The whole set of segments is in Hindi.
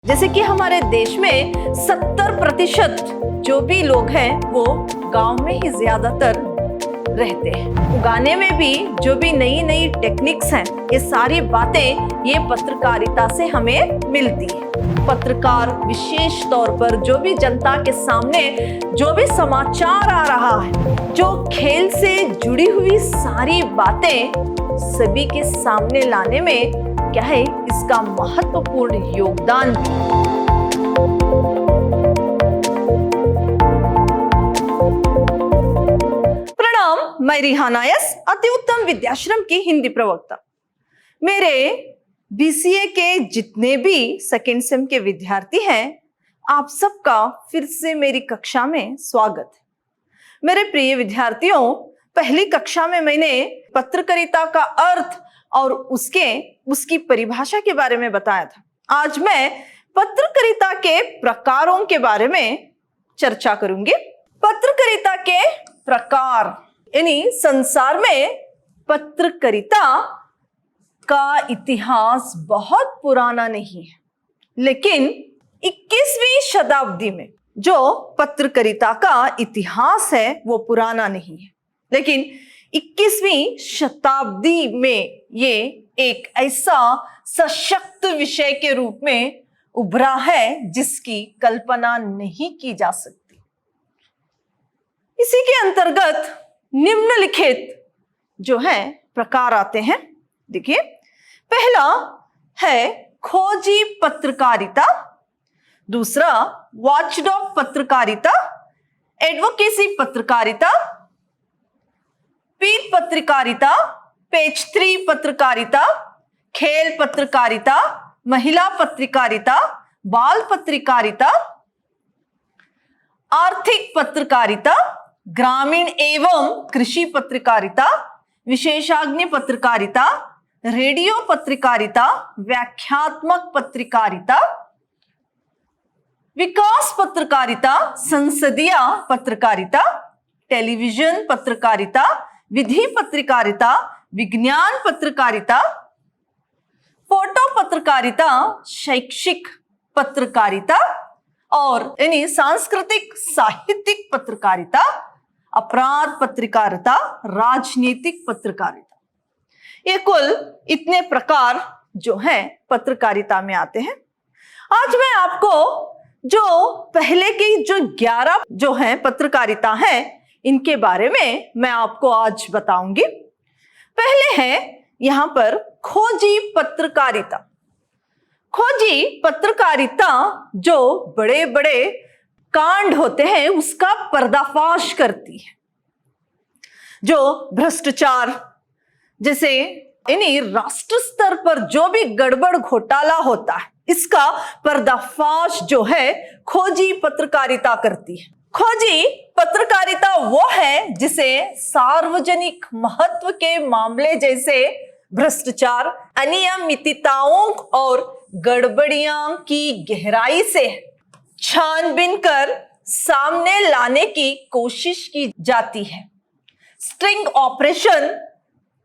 जैसे कि हमारे देश में 70% जो भी लोग हैं वो गांव में ही ज्यादातर रहते हैं। उगाने में भी जो भी नई नई टेक्निक्स हैं, ये सारी बातें ये पत्रकारिता से हमें मिलती है। पत्रकार विशेष तौर पर जो भी जनता के सामने जो भी समाचार आ रहा है, जो खेल से जुड़ी हुई सारी बातें सभी के सामने लाने में क्या है इसका महत्वपूर्ण योगदान। प्रणाम, मैं रिहाना यस, अति उत्तम विद्याश्रम की हिंदी प्रवक्ता। मेरे बीसीए के जितने भी सेकेंड सेम के विद्यार्थी हैं, आप सबका फिर से मेरी कक्षा में स्वागत है। मेरे प्रिय विद्यार्थियों, पहली कक्षा में मैंने पत्रकारिता का अर्थ और उसकी परिभाषा के बारे में बताया था। आज मैं पत्रकारिता के प्रकारों के बारे में चर्चा करूंगी। पत्रकारिता के प्रकार, यानी संसार में पत्रकारिता का इतिहास बहुत पुराना नहीं है, लेकिन 21वीं शताब्दी में जो पत्रकारिता का इतिहास है वो पुराना नहीं है, लेकिन 21वीं शताब्दी में ये एक ऐसा सशक्त विषय के रूप में उभरा है जिसकी कल्पना नहीं की जा सकती। इसी के अंतर्गत निम्नलिखित जो है प्रकार आते हैं। देखिए, पहला है खोजी पत्रकारिता, दूसरा वॉचडॉग पत्रकारिता, एडवोकेसी पत्रकारिता, पीठ पत्रकारिता, पेज 3 पत्रकारिता, खेल पत्रकारिता, महिला पत्रकारिता, बाल पत्रकारिता, आर्थिक पत्रकारिता, ग्रामीण एवं कृषि पत्रकारिता, विशेषज्ञ पत्रकारिता, रेडियो पत्रकारिता, व्याख्यात्मक पत्रकारिता, विकास पत्रकारिता, संसदीय पत्रकारिता, टेलीविजन पत्रकारिता, विधि पत्रकारिता, विज्ञान पत्रकारिता, फोटो पत्रकारिता, शैक्षिक पत्रकारिता और यानी सांस्कृतिक साहित्यिक पत्रकारिता, अपराध पत्रकारिता, राजनीतिक पत्रकारिता। ये कुल इतने प्रकार जो हैं पत्रकारिता में आते हैं। आज मैं आपको जो पहले की जो 11 जो हैं पत्रकारिता हैं, इनके बारे में मैं आपको आज बताऊंगी। पहले है यहां पर खोजी पत्रकारिता। खोजी पत्रकारिता जो बड़े बड़े कांड होते हैं उसका पर्दाफाश करती है। जो भ्रष्टाचार जैसे यानी राष्ट्र स्तर पर जो भी गड़बड़ घोटाला होता है, इसका पर्दाफाश जो है खोजी पत्रकारिता करती है। खोजी पत्रकारिता वो है जिसे सार्वजनिक महत्व के मामले जैसे भ्रष्टाचार, अनियमितताओं और गड़बड़ियां की गहराई से छानबीन कर सामने लाने की कोशिश की जाती है। स्ट्रिंग ऑपरेशन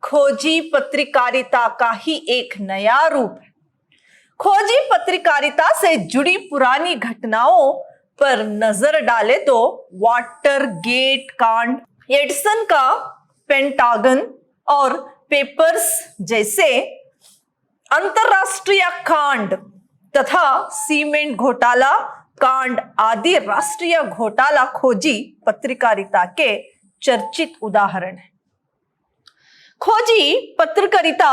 खोजी पत्रकारिता का ही एक नया रूप है। खोजी पत्रकारिता से जुड़ी पुरानी घटनाओं पर नजर डाले तो वाटर गेट कांड, एडिसन का पेंटागन और पेपर्स जैसे अंतरराष्ट्रीय कांड तथा सीमेंट घोटाला कांड आदि राष्ट्रीय घोटाला खोजी पत्रकारिता के चर्चित उदाहरण हैं। खोजी पत्रकारिता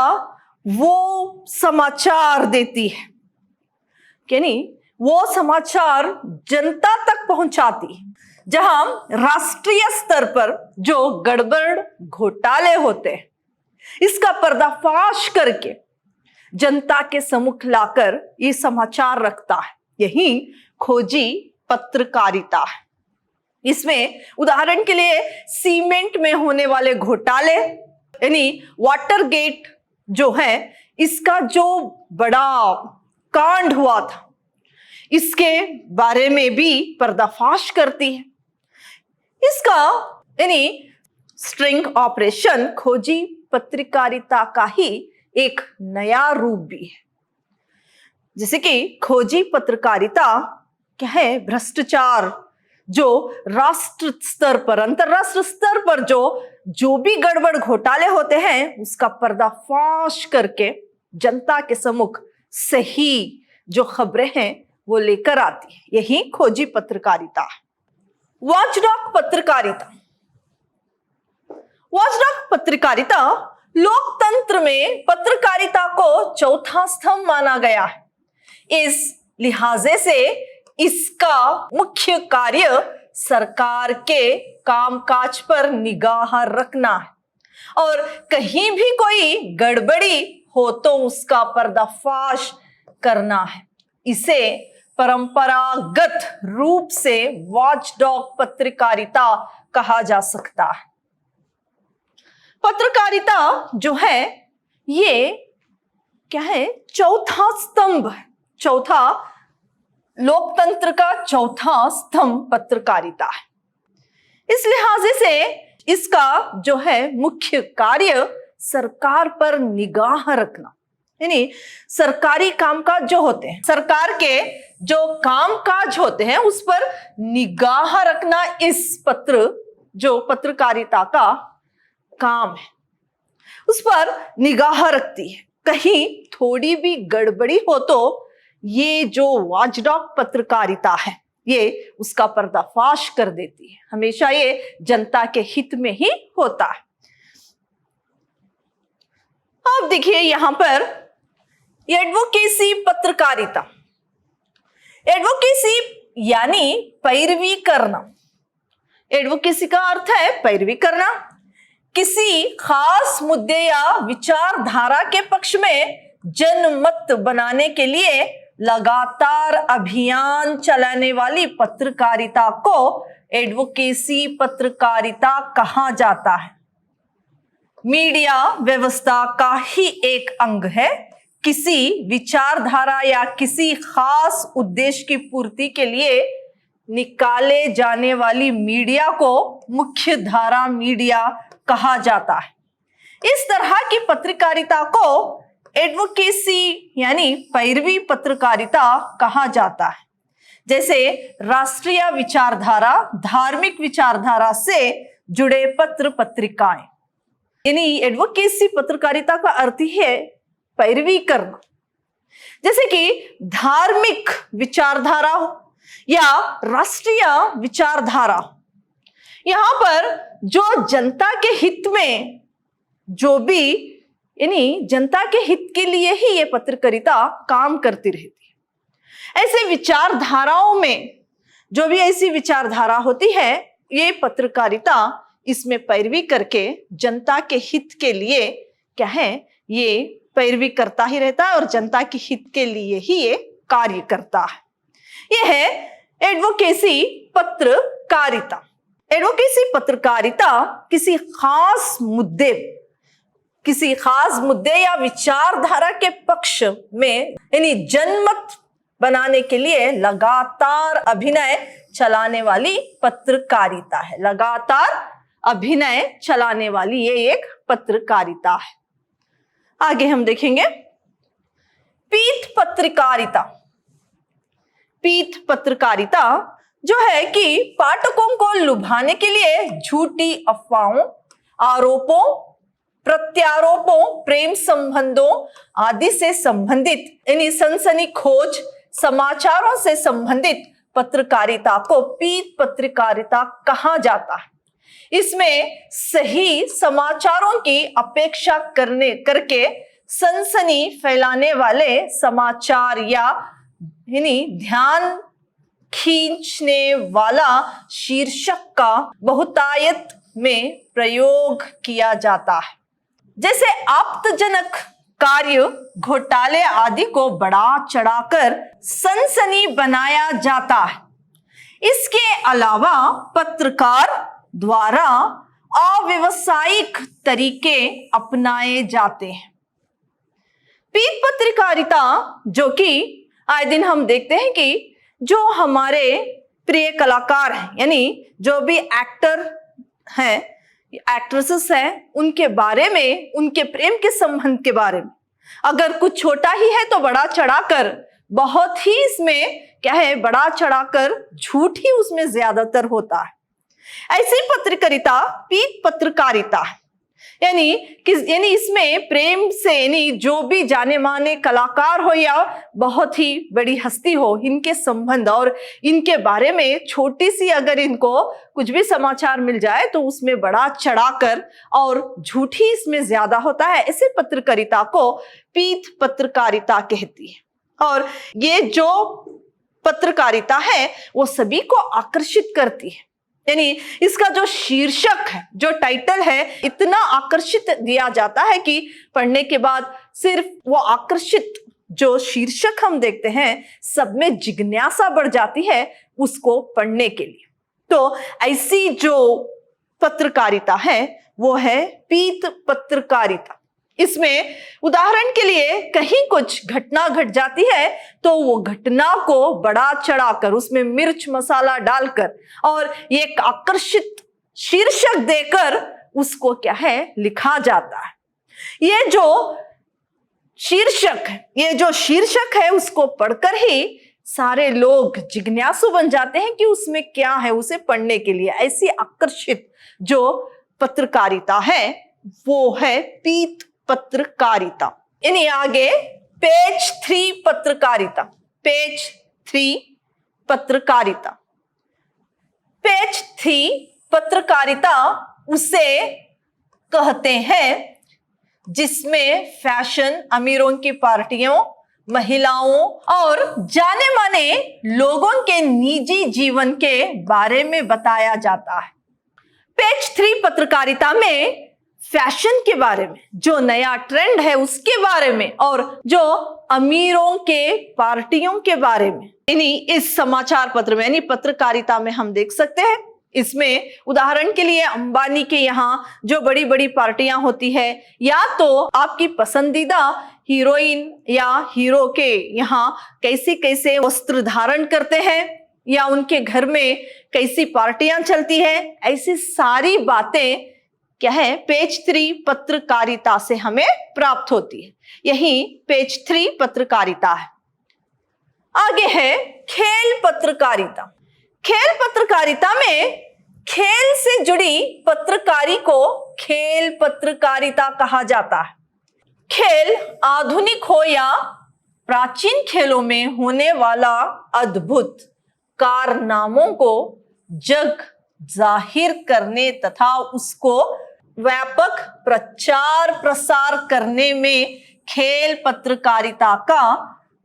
वो समाचार देती है, यानी वो समाचार जनता तक पहुंचाती है जहां राष्ट्रीय स्तर पर जो गड़बड़ घोटाले होते हैं, इसका पर्दाफाश करके जनता के सम्मुख लाकर ये समाचार रखता है। यही खोजी पत्रकारिता है। इसमें उदाहरण के लिए सीमेंट में होने वाले घोटाले यानी वाटर गेट जो है, इसका जो बड़ा कांड हुआ था, इसके बारे में भी पर्दाफाश करती है। इसका यानी स्ट्रिंग ऑपरेशन खोजी पत्रकारिता का ही एक नया रूप भी है। जैसे कि खोजी पत्रकारिता क्या है, भ्रष्टाचार जो राष्ट्र स्तर पर, अंतरराष्ट्रीय स्तर पर जो भी गड़बड़ घोटाले होते हैं उसका पर्दाफाश करके जनता के सम्मुख सही जो खबरें हैं वो लेकर आती है। यही खोजी पत्रकारिता है। वॉचडॉग पत्रकारिता। वॉचडॉग पत्रकारिता लोकतंत्र में पत्रकारिता को चौथा स्तंभ माना गया है। इस लिहाजे से इसका मुख्य कार्य सरकार के कामकाज पर निगाह रखना है और कहीं भी कोई गड़बड़ी हो तो उसका पर्दाफाश करना है। इसे परंपरागत रूप से वॉचडॉग पत्रकारिता कहा जा सकता है। पत्रकारिता जो है ये क्या है, चौथा स्तंभ है। चौथा लोकतंत्र का चौथा स्तंभ पत्रकारिता है। इस लिहाजे से इसका जो है मुख्य कार्य सरकार पर निगाह रखना, यानी सरकारी कामकाज जो होते हैं, सरकार के जो कामकाज होते हैं उस पर निगाह रखना इस जो पत्रकारिता का काम है, उस पर निगाह रखती है। कहीं थोड़ी भी गड़बड़ी हो तो ये जो वॉचडॉग पत्रकारिता है ये उसका पर्दाफाश कर देती है। हमेशा ये जनता के हित में ही होता है। अब देखिए यहां पर एडवोकेसी पत्रकारिता। एडवोकेसी यानी पैरवी करना। एडवोकेसी का अर्थ है पैरवी करना। किसी खास मुद्दे या विचारधारा के पक्ष में जनमत बनाने के लिए लगातार अभियान चलाने वाली पत्रकारिता को एडवोकेसी पत्रकारिता कहा जाता है। मीडिया व्यवस्था का ही एक अंग है। किसी विचारधारा या किसी खास उद्देश्य की पूर्ति के लिए निकाले जाने वाली मीडिया को मुख्य धारा मीडिया कहा जाता है। इस तरह की पत्रकारिता को एडवोकेसी यानी पैरवी पत्रकारिता कहा जाता है। जैसे राष्ट्रीय विचारधारा, धार्मिक विचारधारा से जुड़े पत्र पत्रिकाएं, यानी एडवोकेसी पत्रकारिता का अर्थ ही है पैरवी करना। जैसे कि धार्मिक विचारधारा या राष्ट्रीय विचारधारा, यहां पर जो जनता के हित में जो भी, यानी जनता के हित के लिए ही ये पत्रकारिता काम करती रहती है। ऐसे विचारधाराओं में जो भी ऐसी विचारधारा होती है ये पत्रकारिता इसमें पैरवी करके जनता के हित के लिए क्या है, ये पैरवी करता ही रहता है और जनता के हित के लिए ही ये कार्य करता है। यह है एडवोकेसी पत्रकारिता। एडवोकेसी पत्रकारिता किसी खास मुद्दे या विचारधारा के पक्ष में यानी जनमत बनाने के लिए लगातार अभिनय चलाने वाली पत्रकारिता है। लगातार अभिनय चलाने वाली ये एक पत्रकारिता है। आगे हम देखेंगे पीठ पत्रकारिता। पीठ पत्रकारिता जो है कि पाठकों को लुभाने के लिए झूठी अफवाहों, आरोपों, प्रत्यारोपों, प्रेम संबंधों आदि से संबंधित यानी सनसनीखेज समाचारों से संबंधित पत्रकारिता को पीठ पत्रकारिता कहा जाता है। इसमें सही समाचारों की अपेक्षा करके सनसनी फैलाने वाले समाचार या यानी ध्यान खींचने वाला शीर्षक का बहुतायत में प्रयोग किया जाता है। जैसे आपत्तिजनक कार्य, घोटाले आदि को बढ़ा चढ़ाकर सनसनी बनाया जाता है। इसके अलावा पत्रकार द्वारा अव्यावसायिक तरीके अपनाए जाते हैं। पीठ पत्रकारिता जो कि आए दिन हम देखते हैं कि जो हमारे प्रिय कलाकार हैं, यानी जो भी एक्टर हैं, एक्ट्रेसेस हैं, उनके बारे में, उनके प्रेम के संबंध के बारे में अगर कुछ छोटा ही है तो बड़ा चढ़ाकर बहुत ही इसमें क्या है, बड़ा चढ़ाकर झूठ ही उसमें ज्यादातर होता है। ऐसी पत्रकारिता पीत पत्रकारिता है, यानी इसमें प्रेम से यानी जो भी जाने माने कलाकार हो या बहुत ही बड़ी हस्ती हो, इनके संबंध और इनके बारे में छोटी सी अगर इनको कुछ भी समाचार मिल जाए तो उसमें बड़ा चढ़ाकर और झूठी इसमें ज्यादा होता है। ऐसे पत्रकारिता को पीत पत्रकारिता कहती है। और ये जो पत्रकारिता है वो सभी को आकर्षित करती है, यानी इसका जो शीर्षक है, जो टाइटल है, इतना आकर्षित दिया जाता है कि पढ़ने के बाद सिर्फ वो आकर्षित जो शीर्षक हम देखते हैं, सब में जिज्ञासा बढ़ जाती है उसको पढ़ने के लिए। तो ऐसी जो पत्रकारिता है वो है पीत पत्रकारिता। इसमें उदाहरण के लिए कहीं कुछ घटना घट जाती है तो वो घटना को बड़ा चढ़ाकर उसमें मिर्च मसाला डालकर और एक आकर्षित शीर्षक देकर उसको क्या है, लिखा जाता है। ये जो शीर्षक है उसको पढ़कर ही सारे लोग जिज्ञासु बन जाते हैं कि उसमें क्या है, उसे पढ़ने के लिए। ऐसी आकर्षित जो पत्रकारिता है वो है पीत पत्रकारिता। यानी आगे पेज 3 पत्रकारिता। पेज 3 पत्रकारिता। पेज 3 पत्रकारिता उसे कहते हैं जिसमें फैशन, अमीरों की पार्टियों, महिलाओं और जाने माने लोगों के निजी जीवन के बारे में बताया जाता है। पेज 3 पत्रकारिता में फैशन के बारे में, जो नया ट्रेंड है उसके बारे में और जो अमीरों के पार्टियों के बारे में, यानी इस समाचार पत्र में यानी पत्रकारिता में हम देख सकते हैं। इसमें उदाहरण के लिए अंबानी के यहाँ जो बड़ी बड़ी पार्टियां होती है, या तो आपकी पसंदीदा हीरोइन या हीरो के यहाँ कैसे कैसे वस्त्र धारण करते हैं या उनके घर में कैसी पार्टियां चलती है, ऐसी सारी बातें क्या है, पेज 3 पत्रकारिता से हमें प्राप्त होती है। यही पेज 3 पत्रकारिता है। आगे है खेल पत्रकारिता। खेल पत्रकारिता में खेल से जुड़ी पत्रकारी को खेल पत्रकारिता कहा जाता है। खेल आधुनिक हो या प्राचीन खेलों में होने वाला अद्भुत कारनामों को जग जाहिर करने तथा उसको व्यापक प्रचार प्रसार करने में खेल पत्रकारिता का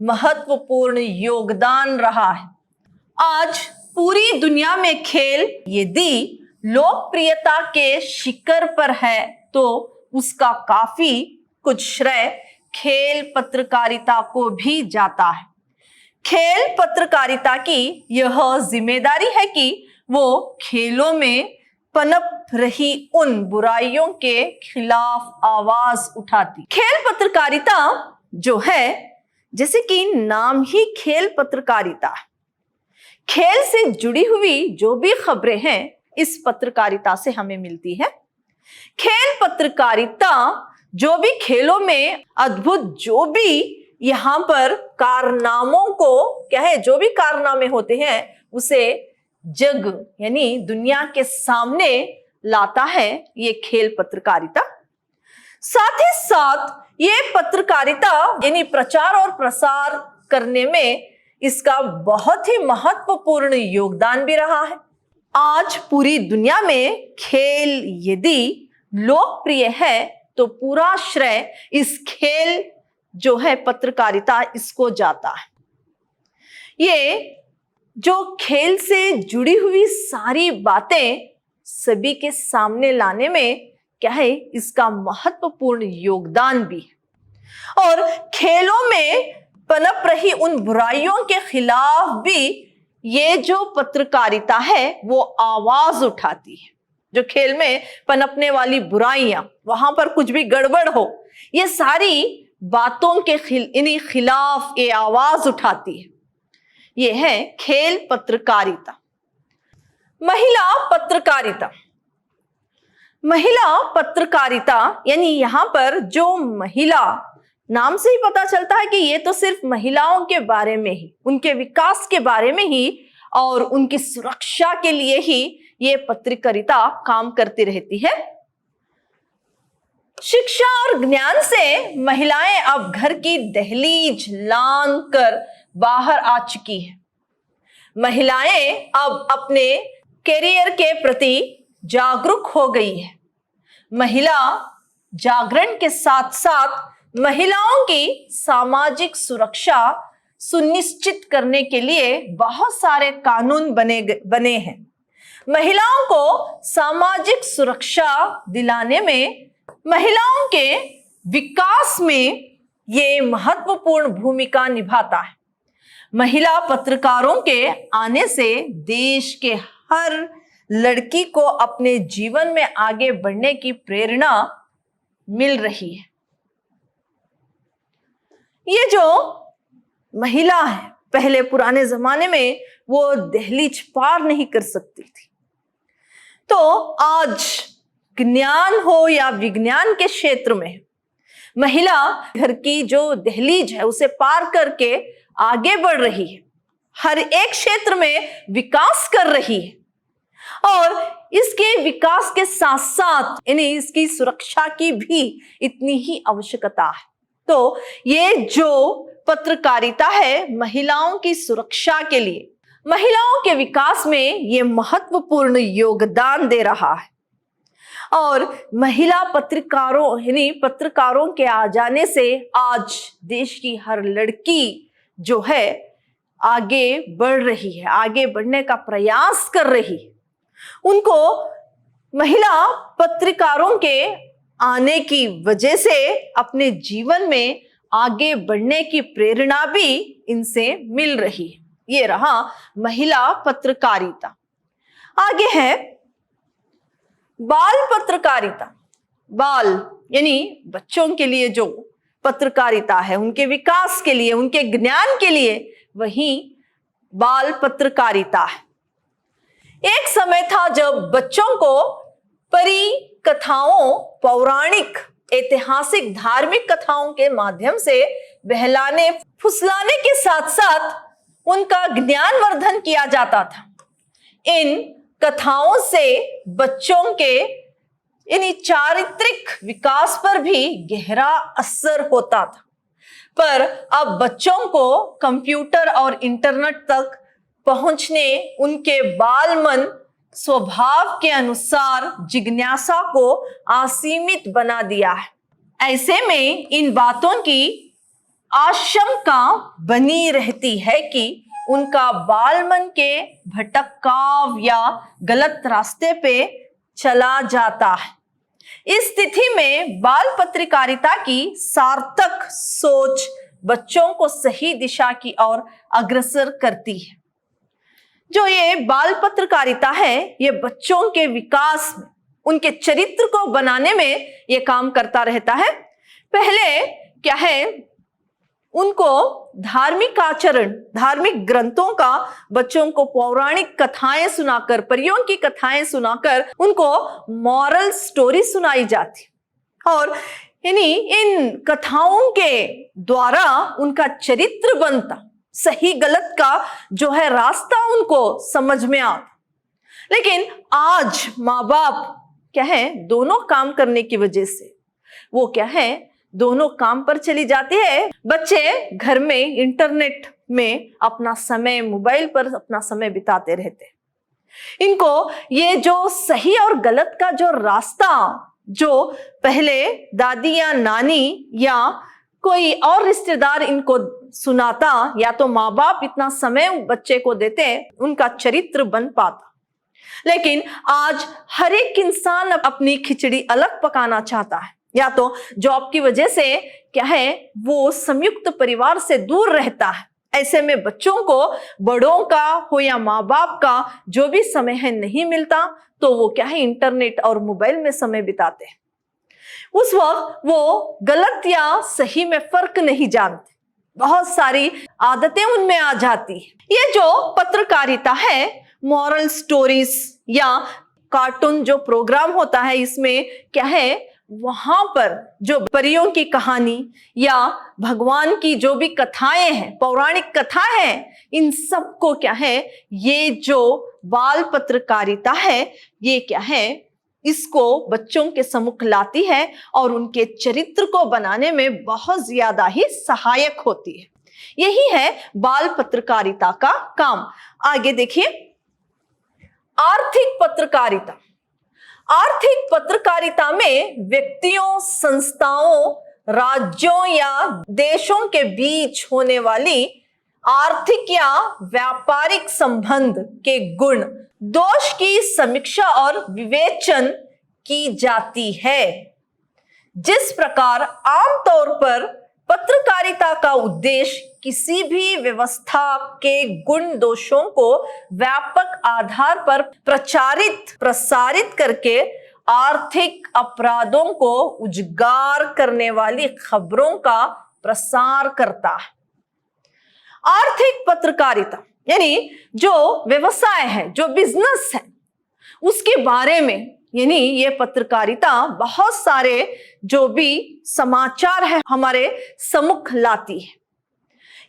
महत्वपूर्ण योगदान रहा है। आज पूरी दुनिया में खेल यदि लोकप्रियता के शिखर पर है तो उसका काफी कुछ श्रेय खेल पत्रकारिता को भी जाता है। खेल पत्रकारिता की यह जिम्मेदारी है कि वो खेलों में पनप रही उन बुराइयों के खिलाफ आवाज उठाती। खेल पत्रकारिता जो है, जैसे कि नाम ही खेल पत्रकारिता है, खेल से जुड़ी हुई जो भी खबरें हैं इस पत्रकारिता से हमें मिलती है। खेल पत्रकारिता जो भी खेलों में अद्भुत जो भी यहाँ पर कारनामों को क्या है, जो भी कारनामे होते हैं उसे जग यानी दुनिया के सामने लाता है ये खेल पत्रकारिता। साथ ही साथ ये पत्रकारिता यानी प्रचार और प्रसार करने में इसका बहुत ही महत्वपूर्ण योगदान भी रहा है। आज पूरी दुनिया में खेल यदि लोकप्रिय है तो पूरा श्रेय इस खेल जो है पत्रकारिता इसको जाता है। ये जो खेल से जुड़ी हुई सारी बातें सभी के सामने लाने में क्या है, इसका महत्वपूर्ण योगदान भी है। और खेलों में पनप रही उन बुराइयों के खिलाफ भी ये जो पत्रकारिता है वो आवाज उठाती है। जो खेल में पनपने वाली बुराइयां, वहां पर कुछ भी गड़बड़ हो, ये सारी बातों के खिलाफ ये आवाज उठाती है। ये है खेल पत्रकारिता। महिला पत्रकारिता। महिला पत्रकारिता यानी यहां पर जो महिला नाम से ही पता चलता है कि ये तो सिर्फ महिलाओं के बारे में ही, उनके विकास के बारे में ही और उनकी सुरक्षा के लिए ही ये पत्रकारिता काम करती रहती है। शिक्षा और ज्ञान से महिलाएं अब घर की दहलीज लांघ कर बाहर आ चुकी हैं। महिलाएं अब अपने करियर के प्रति जागरूक हो गई है। महिला जागरण के साथ साथ महिलाओं की सामाजिक सुरक्षा सुनिश्चित करने के लिए बहुत सारे कानून बने हैं। महिलाओं को सामाजिक सुरक्षा दिलाने में, महिलाओं के विकास में ये महत्वपूर्ण भूमिका निभाता है। महिला पत्रकारों के आने से देश के हर लड़की को अपने जीवन में आगे बढ़ने की प्रेरणा मिल रही है। ये जो महिला है, पहले पुराने जमाने में वो दहलीज पार नहीं कर सकती थी, तो आज ज्ञान हो या विज्ञान के क्षेत्र में महिला घर की जो दहलीज है उसे पार करके आगे बढ़ रही है, हर एक क्षेत्र में विकास कर रही है और इसके विकास के साथ साथ यानी इसकी सुरक्षा की भी इतनी ही आवश्यकता है। तो ये जो पत्रकारिता है महिलाओं की सुरक्षा के लिए, महिलाओं के विकास में ये महत्वपूर्ण योगदान दे रहा है और महिला पत्रकारों यानी पत्रकारों के आ जाने से आज देश की हर लड़की जो है आगे बढ़ रही है, आगे बढ़ने का प्रयास कर रही है। उनको महिला पत्रकारों के आने की वजह से अपने जीवन में आगे बढ़ने की प्रेरणा भी इनसे मिल रही है। ये रहा महिला पत्रकारिता। आगे है बाल पत्रकारिता। बाल यानी बच्चों के लिए जो पत्रकारिता है, उनके विकास के लिए, उनके ज्ञान के लिए, वही बाल पत्रकारिता है। एक समय था जब बच्चों को परी कथाओं, पौराणिक, ऐतिहासिक, धार्मिक कथाओं के माध्यम से बहलाने फुसलाने के साथ साथ उनका ज्ञानवर्धन किया जाता था। इन कथाओं से बच्चों के यानी चारित्रिक विकास पर भी गहरा असर होता था, पर अब बच्चों को कंप्यूटर और इंटरनेट तक पहुंचने उनके बाल मन स्वभाव के अनुसार जिज्ञासा को असीमित बना दिया है। ऐसे में इन बातों की आशंका बनी रहती है कि उनका बाल मन के भटकाव या गलत रास्ते पे चला जाता है। इस स्थिति में बाल पत्रकारिता की सार्थक सोच बच्चों को सही दिशा की ओर अग्रसर करती है। जो ये बाल पत्रकारिता है ये बच्चों के विकास में, उनके चरित्र को बनाने में ये काम करता रहता है। पहले क्या है, उनको धार्मिक आचरण, धार्मिक ग्रंथों का बच्चों को पौराणिक कथाएं सुनाकर, परियों की कथाएं सुनाकर उनको मॉरल स्टोरी सुनाई जाती और यानी इन कथाओं के द्वारा उनका चरित्र बनता, सही गलत का जो है रास्ता उनको समझ में आता। लेकिन आज माँ बाप क्या है, दोनों काम करने की वजह से वो क्या है, दोनों काम पर चली जाती है। बच्चे घर में इंटरनेट में अपना समय, मोबाइल पर अपना समय बिताते रहते हैं। इनको ये जो सही और गलत का जो रास्ता जो पहले दादी या नानी या कोई और रिश्तेदार इनको सुनाता या तो माँ बाप इतना समय बच्चे को देते, उनका चरित्र बन पाता। लेकिन आज हर एक इंसान अपनी खिचड़ी अलग पकाना चाहता है, या तो जॉब की वजह से क्या है वो संयुक्त परिवार से दूर रहता है। ऐसे में बच्चों को बड़ों का हो या माँ बाप का जो भी समय है नहीं मिलता, तो वो क्या है इंटरनेट और मोबाइल में समय बिताते हैं। उस वक्त वो गलत या सही में फर्क नहीं जानते, बहुत सारी आदतें उनमें आ जाती है। ये जो पत्रकारिता है, मॉरल स्टोरीज या कार्टून जो प्रोग्राम होता है, इसमें क्या है वहां पर जो परियों की कहानी या भगवान की जो भी कथाएं हैं, पौराणिक कथा है, इन सब को क्या है, ये जो बाल पत्रकारिता है, ये क्या है, इसको बच्चों के सम्मुख लाती है और उनके चरित्र को बनाने में बहुत ज्यादा ही सहायक होती है। यही है बाल पत्रकारिता का काम। आगे देखिए, आर्थिक पत्रकारिता। आर्थिक पत्रकारिता में व्यक्तियों, संस्थाओं, राज्यों या देशों के बीच होने वाली आर्थिक या व्यापारिक संबंध के गुण, दोष की समीक्षा और विवेचन की जाती है। जिस प्रकार आमतौर पर पत्रकारिता का उद्देश्य किसी भी व्यवस्था के गुण दोषों को व्यापक आधार पर प्रसारित करके आर्थिक अपराधों को उजागर करने वाली खबरों का प्रसार करता है। आर्थिक पत्रकारिता यानी जो व्यवसाय है, जो बिजनेस है, उसके बारे में यानी ये पत्रकारिता बहुत सारे जो भी समाचार है हमारे सम्मुख लाती है।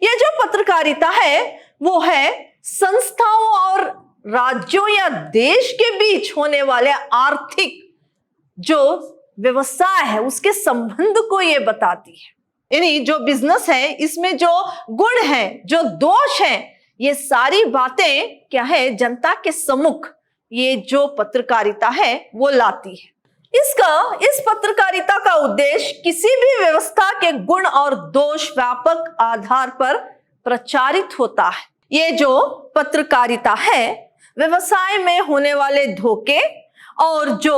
ये जो पत्रकारिता है वो है संस्थाओं और राज्यों या देश के बीच होने वाले आर्थिक जो व्यवसाय है उसके संबंध को ये बताती है। यानी जो बिजनेस है इसमें जो गुण है, जो दोष है, ये सारी बातें क्या है, जनता के सम्मुख ये जो पत्रकारिता है वो लाती है। इस पत्रकारिता का उद्देश्य किसी भी व्यवस्था के गुण और दोष व्यापक आधार पर प्रचारित होता है। ये जो पत्रकारिता है व्यवसाय में होने वाले धोखे और जो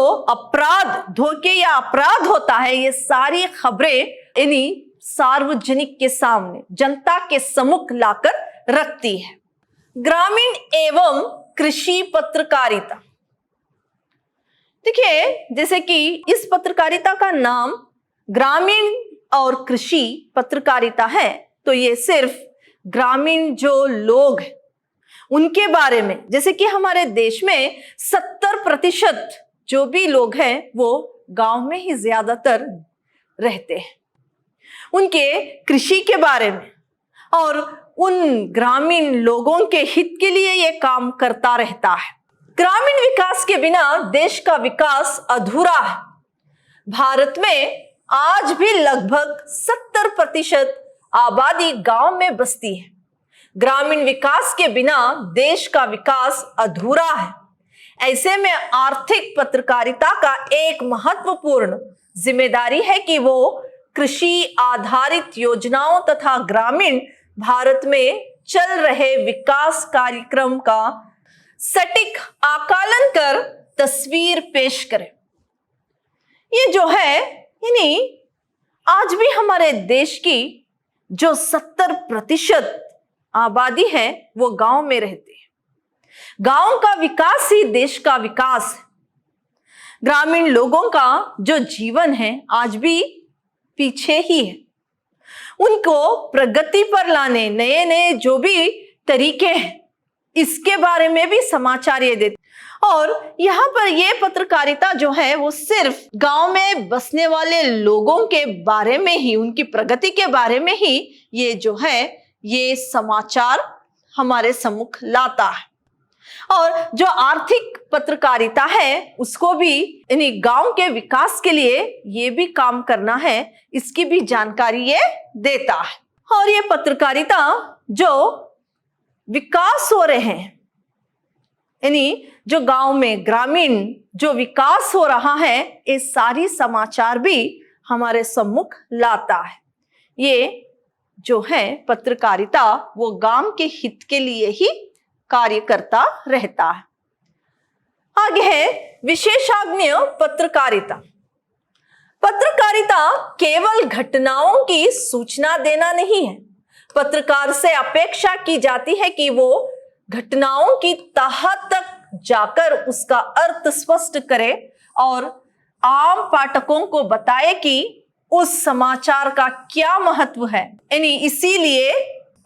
धोखे या अपराध होता है, ये सारी खबरें यानी सार्वजनिक के सामने, जनता के सम्मुख लाकर रखती है। ग्रामीण एवं कृषि पत्रकारिता। देखिए, जैसे कि इस पत्रकारिता का नाम ग्रामीण और कृषि पत्रकारिता है, तो ये सिर्फ ग्रामीण जो लोग हैं उनके बारे में, जैसे कि हमारे देश में 70% जो भी लोग हैं वो गांव में ही ज्यादातर रहते हैं, उनके कृषि के बारे में और उन ग्रामीण लोगों के हित के लिए ये काम करता रहता है। ग्रामीण विकास के बिना देश का विकास अधूरा है। भारत में आज भी लगभग 70% आबादी गांव में बसती है। ग्रामीण विकास के बिना देश का विकास अधूरा है। ऐसे में आर्थिक पत्रकारिता का एक महत्वपूर्ण जिम्मेदारी है कि वो कृषि आधारित योजनाओं तथा ग्रामीण भारत में चल रहे विकास कार्यक्रम का सटीक आकलन कर तस्वीर पेश करें। ये जो है यानी आज भी हमारे देश की जो 70% आबादी है वो गांव में रहती है। गांव का विकास ही देश का विकास है। ग्रामीण लोगों का जो जीवन है आज भी पीछे ही है। उनको प्रगति पर लाने नए नए जो भी तरीके हैं इसके बारे में भी समाचार ये देते। और यहाँ पर ये पत्रकारिता जो है वो सिर्फ गांव में बसने वाले लोगों के बारे में ही, उनकी प्रगति के बारे में ही ये जो है ये समाचार हमारे सम्मुख लाता है। और जो आर्थिक पत्रकारिता है उसको भी यानी गांव के विकास के लिए ये भी काम करना है, इसकी भी जानकारी ये देता है। और ये पत्रकारिता जो विकास हो रहे हैं यानी जो गांव में ग्रामीण जो विकास हो रहा है, ये सारी समाचार भी हमारे सम्मुख लाता है। ये जो है पत्रकारिता वो गांव के हित के लिए ही कार्य करता रहता है। आगे है विशेषज्ञ पत्रकारिता। पत्रकारिता केवल घटनाओं की सूचना देना नहीं है। पत्रकार से अपेक्षा की जाती है कि वो घटनाओं की तह तक जाकर उसका अर्थ स्पष्ट करे और आम पाठकों को बताए कि उस समाचार का क्या महत्व है। यानी इसीलिए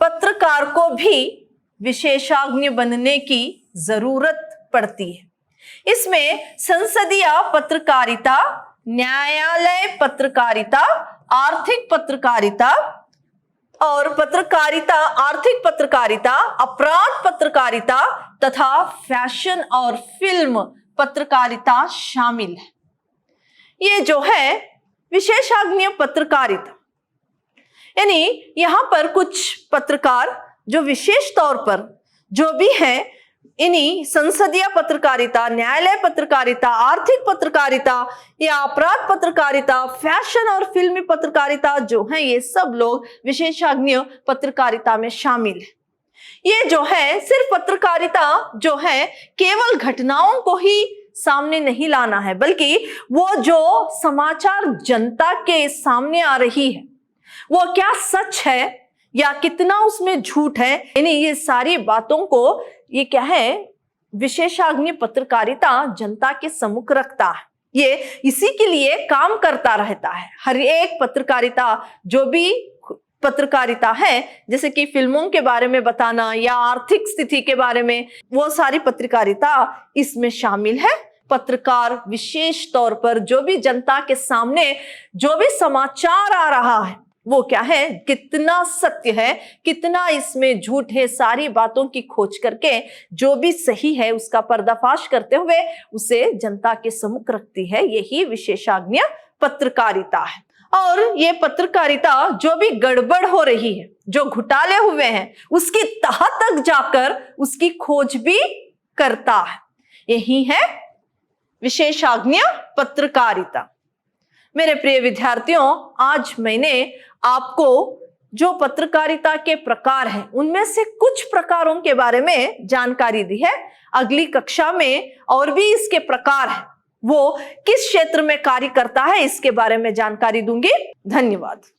पत्रकार को भी विशेषज्ञ बनने की जरूरत पड़ती है। इसमें संसदीय पत्रकारिता, न्यायालय पत्रकारिता, आर्थिक पत्रकारिता और पत्रकारिता, आर्थिक पत्रकारिता, अपराध पत्रकारिता तथा फैशन और फिल्म पत्रकारिता शामिल है। ये जो है विशेषज्ञ पत्रकारिता, यानी यहां पर कुछ पत्रकार जो विशेष तौर पर जो भी है इन्हीं संसदीय पत्रकारिता, न्यायालय पत्रकारिता, आर्थिक पत्रकारिता या अपराध पत्रकारिता, फैशन और फिल्मी पत्रकारिता जो है ये सब लोग विशेषज्ञ पत्रकारिता में शामिल है। ये जो है सिर्फ पत्रकारिता जो है केवल घटनाओं को ही सामने नहीं लाना है, बल्कि वो जो समाचार जनता के सामने आ रही है वो क्या सच है या कितना उसमें झूठ है, यानी ये सारी बातों को ये क्या है विशेषज्ञ पत्रकारिता जनता के सम्मुख रखता है। ये इसी के लिए काम करता रहता है। हर एक पत्रकारिता जो भी पत्रकारिता है, जैसे कि फिल्मों के बारे में बताना या आर्थिक स्थिति के बारे में, वो सारी पत्रकारिता इसमें शामिल है। पत्रकार विशेष तौर पर जो भी जनता के सामने जो भी समाचार आ रहा है वो क्या है, कितना सत्य है, कितना इसमें झूठ है, सारी बातों की खोज करके जो भी सही है उसका पर्दाफाश करते हुए उसे जनता के सम्मुख रखती है। यही विशेषज्ञ पत्रकारिता है। और ये पत्रकारिता जो भी गड़बड़ हो रही है, जो घोटाले हुए हैं, उसकी तह तक जाकर उसकी खोज भी करता है। यही है विशेषज्ञ पत्रकारिता। मेरे प्रिय विद्यार्थियों, आज मैंने आपको जो पत्रकारिता के प्रकार हैं उनमें से कुछ प्रकारों के बारे में जानकारी दी है। अगली कक्षा में और भी इसके प्रकार हैं, वो किस क्षेत्र में कार्य करता है इसके बारे में जानकारी दूंगी। धन्यवाद।